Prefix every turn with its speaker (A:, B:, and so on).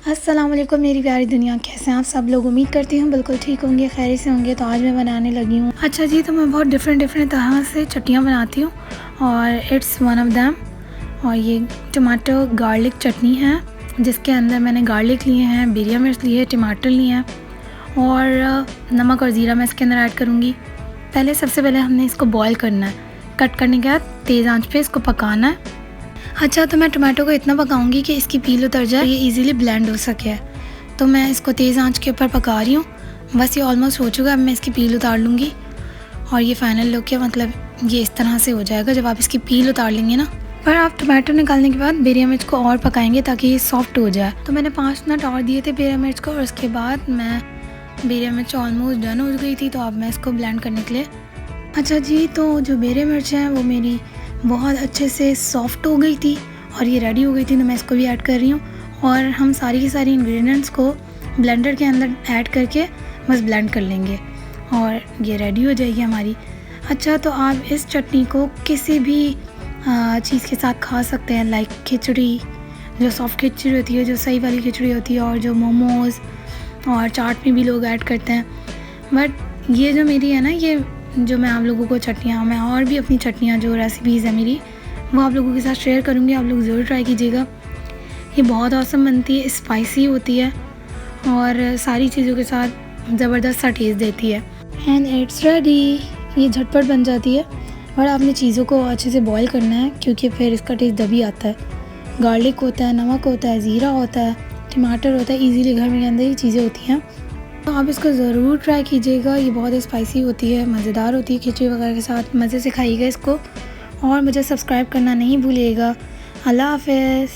A: अस्सलाम वालेकुम मेरी प्यारी दुनिया, कैसे हैं आप सब लोग। उम्मीद करती हूँ बिल्कुल ठीक होंगे, खैरियत से होंगे। तो आज मैं बनाने लगी हूँ अच्छा जी, तो मैं बहुत डिफरेंट तरह से चटनियाँ बनाती हूँ और इट्स वन ऑफ दैम। और ये टमाटो गार्लिक चटनी है, जिसके अंदर मैंने गार्लिक लिए हैं, बिरिया मिर्च लिए हैं, टमाटर लिए हैं और नमक और ज़ीरा मैं इसके अंदर ऐड करूँगी। सबसे पहले हमने इसको बॉयल करना है। कट करने के बाद तेज़ आंच पे इसको पकाना है। अच्छा, तो मैं टमाटो को इतना पकाऊंगी कि इसकी पील उतर जाए, ये इजीली ब्लेंड हो सके। तो मैं इसको तेज़ आंच के ऊपर पका रही हूँ। बस ये ऑलमोस्ट हो चुका है, अब मैं इसकी पील उतार लूँगी और ये फाइनल लुक है। मतलब ये इस तरह से हो जाएगा जब आप इसकी पील उतार लेंगे ना। पर आप टमाटो निकालने के बाद बिरिया मिर्च को और पकाएंगे ताकि ये सॉफ्ट हो जाए। तो मैंने 5 मिनट और दिए थे बिरिया मिर्च को और उसके बाद मैं बिरिया मिर्च ऑलमोस्ट डन हो गई थी। तो अब मैं इसको ब्लेंड करने के लिए अच्छा जी, तो जो बिरिया मिर्च है वो मेरी बहुत अच्छे से सॉफ्ट हो गई थी और ये रेडी हो गई थी। तो मैं इसको भी ऐड कर रही हूँ और हम सारी की सारी इंग्रेडिएंट्स को ब्लेंडर के अंदर ऐड करके बस ब्लेंड कर लेंगे और ये रेडी हो जाएगी हमारी। अच्छा, तो आप इस चटनी को किसी भी चीज़ के साथ खा सकते हैं, लाइक खिचड़ी, जो सॉफ्ट खिचड़ी होती है, जो सही वाली खिचड़ी होती है, और जो मोमोज़ और चाट में भी लोग ऐड करते हैं। बट ये जो मेरी है ना, ये जो मैं आप लोगों को चटनियाँ, मैं और भी अपनी चटनियाँ जो रेसिपीज़ है मेरी, वो आप लोगों के साथ शेयर करूँगी। आप लोग ज़रूर ट्राई कीजिएगा। ये बहुत औसम बनती है, स्पाइसी होती है और सारी चीज़ों के साथ ज़बरदस्त सा टेस्ट देती है। And it's ready. ये झटपट बन जाती है और आपने चीज़ों को अच्छे से बॉईल करना है, क्योंकि फिर इसका टेस्ट तभी आता है। गार्लिक होता है, नमक होता है, ज़ीरा होता है, टमाटर होता है, ईज़िली घर में के अंदर ये चीज़ें होती हैं। तो आप इसको ज़रूर ट्राई कीजिएगा। ये बहुत स्पाइसी होती है, मज़ेदार होती है, खिचड़ी वगैरह के साथ मज़े से खाइएगा इसको। और मुझे सब्सक्राइब करना नहीं भूलिएगा। अल्लाह हाफ़िज़।